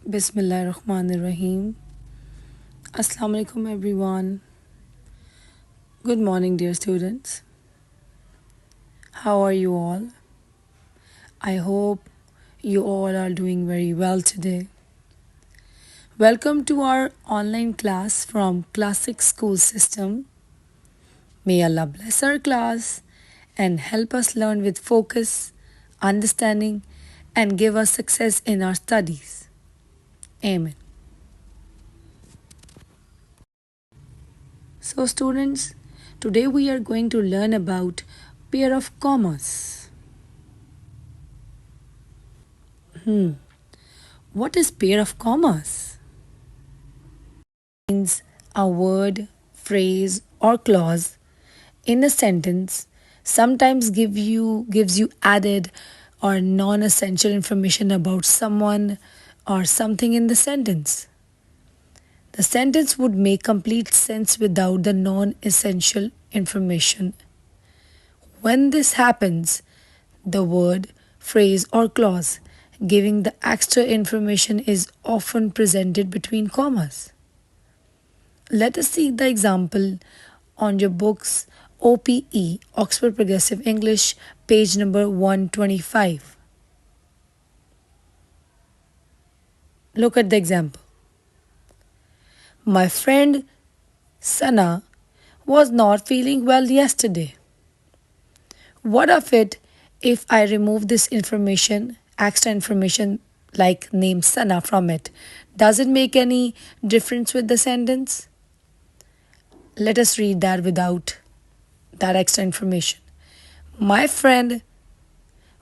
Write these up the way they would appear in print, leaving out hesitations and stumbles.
Bismillahirrahmanirrahim. Assalamu alaikum everyone. Good morning dear students. How are you all? I hope you all are doing very well today. Welcome to our online class from Classic School System. May Allah bless our class and help us learn with focus, understanding and give us success in our studies. Amen. So students, today we are going to learn about pair of commas. What is pair of commas? Means a word, phrase or clause in a sentence sometimes gives you added or non-essential information about someone or something in the sentence. The sentence would make complete sense without the non-essential information. When this happens, the word, phrase, or clause giving the extra information is often presented between commas. Let us see the example on your books OPE, Oxford Progressive English, page number 125. Look at the example. My friend Sana was not feeling well yesterday. What of it if I remove this information, extra information like name Sana from it? Does it make any difference with the sentence? Let us read that without that extra information. My friend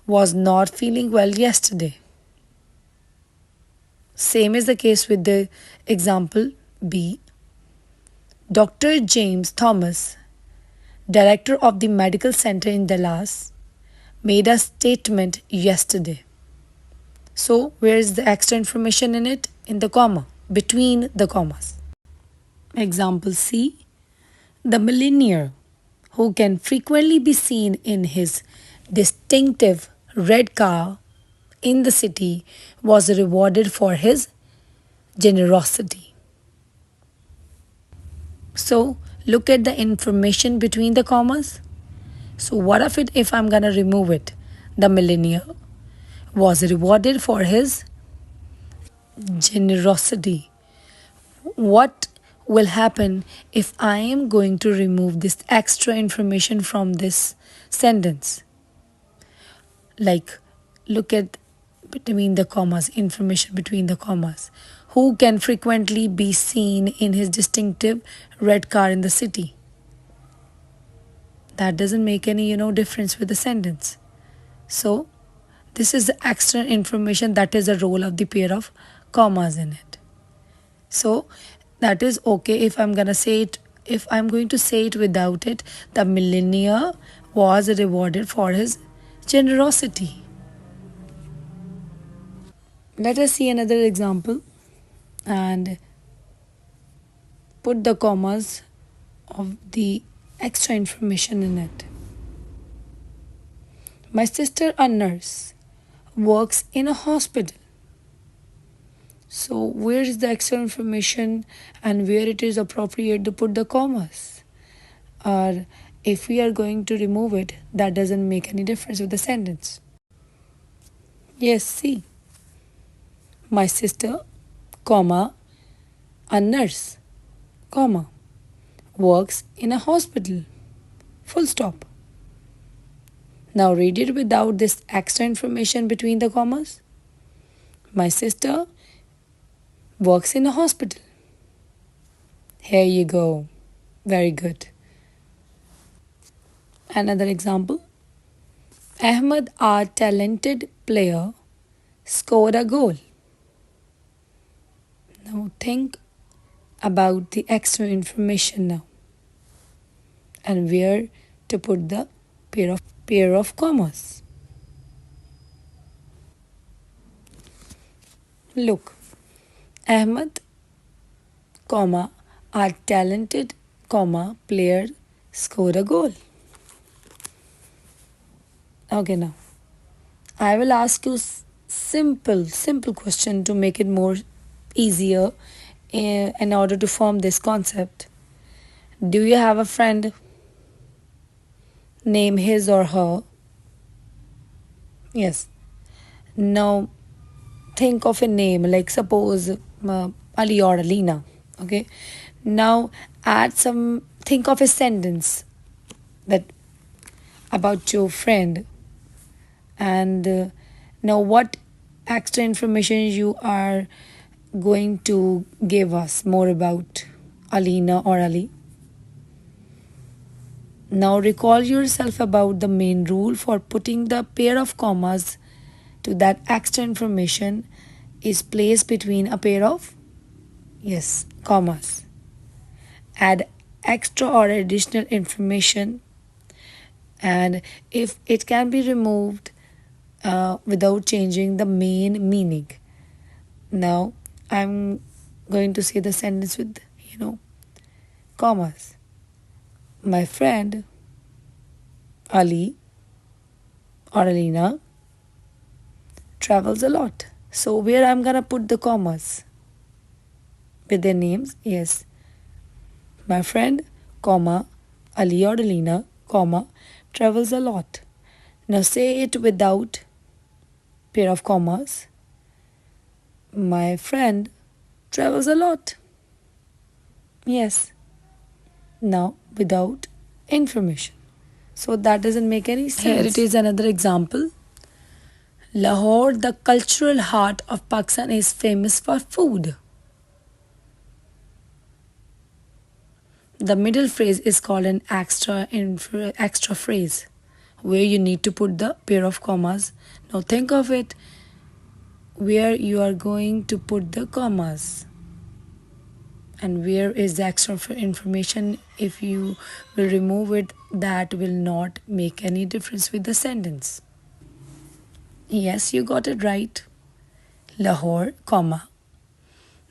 was not feeling well yesterday. Same is the case with the example B. Dr. James Thomas, director of the medical center in Dallas, made a statement yesterday. So, where is the extra information in it? In the comma, between the commas. Example C. The millionaire, who can frequently be seen in his distinctive red car in the city, was rewarded for his generosity. So, look at the information between the commas. So, what of it if I'm gonna remove it? The millionaire was rewarded for his generosity. What will happen if I am going to remove this extra information from this sentence? Like, look at between the commas, information between the commas. Who can frequently be seen in his distinctive red car in the city? That doesn't make any, difference with the sentence. So, this is the extra information that is the role of the pair of commas in it. So, that is okay if I'm going to say it. If I'm going to say it without it, the millionaire was rewarded for his generosity. Let us see another example and put the commas of the extra information in it. My sister, a nurse, works in a hospital. So, where is the extra information and where it is appropriate to put the commas? Or if we are going to remove it, that doesn't make any difference with the sentence. Yes, see. My sister, comma, a nurse, comma, works in a hospital. Full stop. Now read it without this extra information between the commas. My sister works in a hospital. Here you go. Very good. Another example. Ahmed, our talented player, scored a goal. Now think about the extra information now and where to put the pair of commas. Look, Ahmed, comma, our talented, comma, player scored a goal. Okay, now I will ask you simple question to make it more easier in order to form this concept. Do you have a friend? Name his or her. Yes. Now think of a name, like suppose Ali or Alina. Okay. Now add some, think of a sentence that about your friend, and now what extra information you are going to give us more about Alina or Ali. Now recall yourself about the main rule for putting the pair of commas to that extra information is placed between a pair of, yes, commas. Add extra or additional information, and if it can be removed without changing the main meaning. Now I'm going to say the sentence with, commas. My friend Ali or Alina travels a lot. So where I'm gonna put the commas with their names? Yes, my friend, comma, Ali or Alina, comma, travels a lot. Now say it without pair of commas. My friend travels a lot. Yes. Now without information. So that doesn't make any sense. Here it is another example. Lahore, the cultural heart of Pakistan, is famous for food. The middle phrase is called an extra phrase, where you need to put the pair of commas. Now think of it, where you are going to put the commas, and where is the extra information. If you will remove it, that will not make any difference with the sentence. Yes, you got it right. Lahore, comma,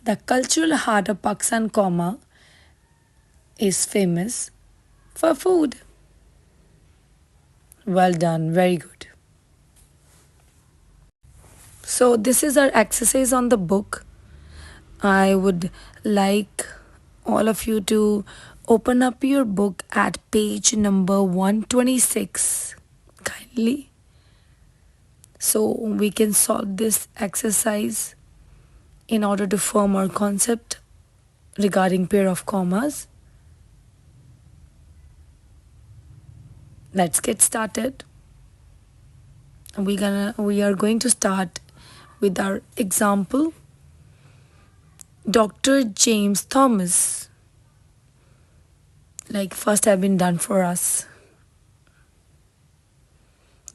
the cultural heart of Pakistan, comma, is famous for food. Well done, very good. So this is our exercise on the book. I would like all of you to open up your book at page number 126 kindly, so we can solve this exercise in order to form our concept regarding pair of commas. Let's get started. We are going to start with our example. Dr. James Thomas, like first have been done for us,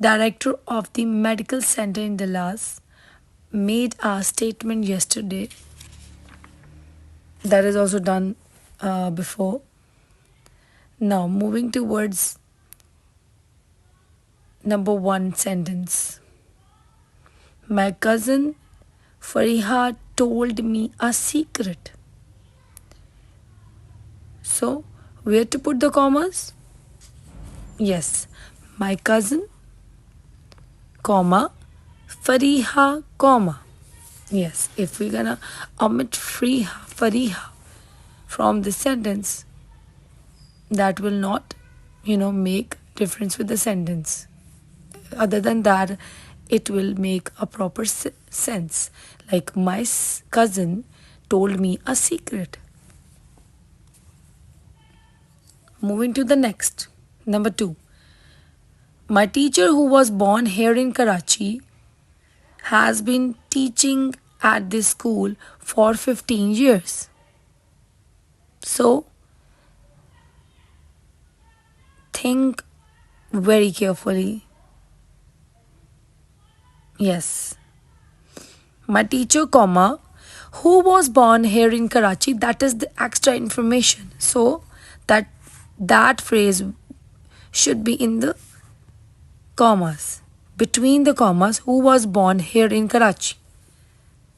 director of the medical center in Dallas, made a statement yesterday. That is also done before. Now moving towards number one sentence. My cousin Fariha told me a secret. So where to put the commas? Yes, my cousin, comma, Fariha, comma. Yes, if we're gonna omit Fariha from the sentence, that will not, make difference with the sentence. Other than that, it will make a proper sense. Like my cousin told me a secret. Moving to the next, number two. My teacher, who was born here in Karachi, has been teaching at this school for 15 years. So, think very carefully. Yes. My teacher, comma, who was born here in Karachi, that is the extra information. So, that phrase should be in the commas. Between the commas, who was born here in Karachi.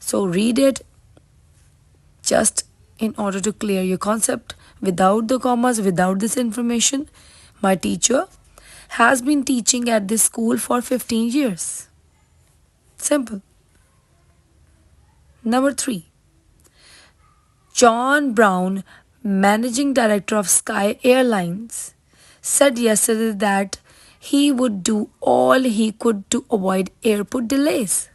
So read it just in order to clear your concept. Without the commas, without this information, my teacher has been teaching at this school for 15 years. Simple. Number three. John Brown, managing director of Sky Airlines, said yesterday that he would do all he could to avoid airport delays.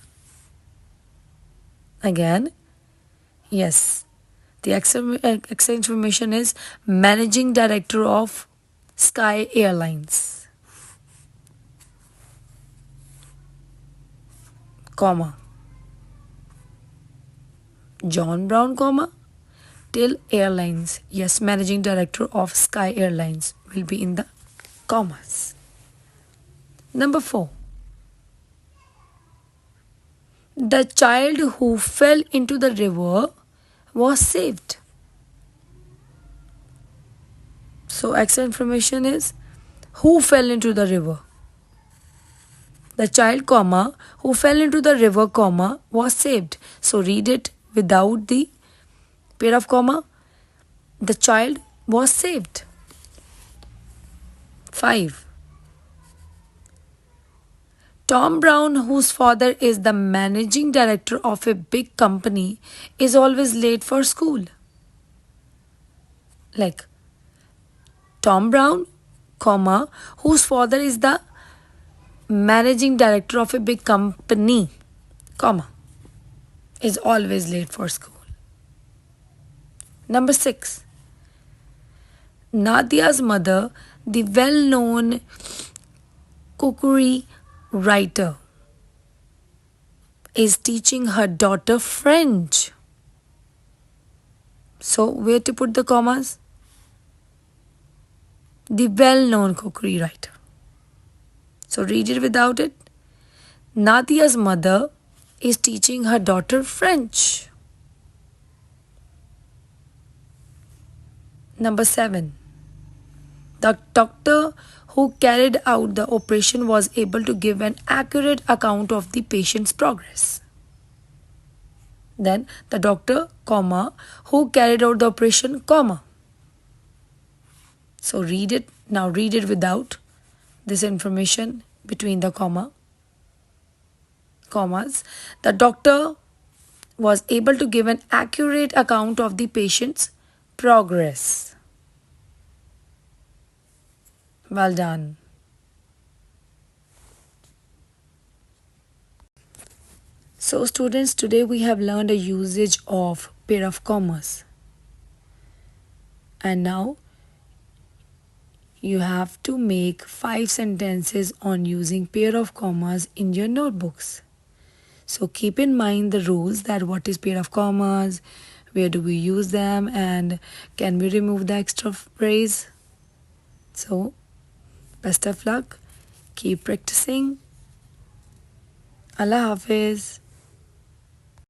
Again, yes, the extra information is managing director of Sky Airlines, comma, John Brown, comma, Till Airlines. Yes, managing director of Sky Airlines will be in the commas. Number 4. The child who fell into the river was saved. So extra information is who fell into the river. The child, comma, who fell into the river, comma, was saved. So read it without the pair of comma. The child was saved. 5. Tom Brown, whose father is the managing director of a big company, is always late for school. Like Tom Brown, comma, whose father is the managing director of a big company, comma, is always late for school. Number 6. Nadia's mother, the well-known cookery writer, is teaching her daughter French. So where to put the commas? The well-known cookery writer. So read it without it. Nadia's mother is teaching her daughter French. Number 7. The doctor who carried out the operation was able to give an accurate account of the patient's progress. Then the doctor, comma, who carried out the operation, comma. So read it. Now read it without this information between the commas. The doctor was able to give an accurate account of the patient's progress. Well done. So students, today we have learned a usage of pair of commas. And now you have to make 5 sentences on using pair of commas in your notebooks. So keep in mind the rules, that what is pair of commas, where do we use them, and can we remove the extra phrase. So best of luck. Keep practicing. Allah Hafiz.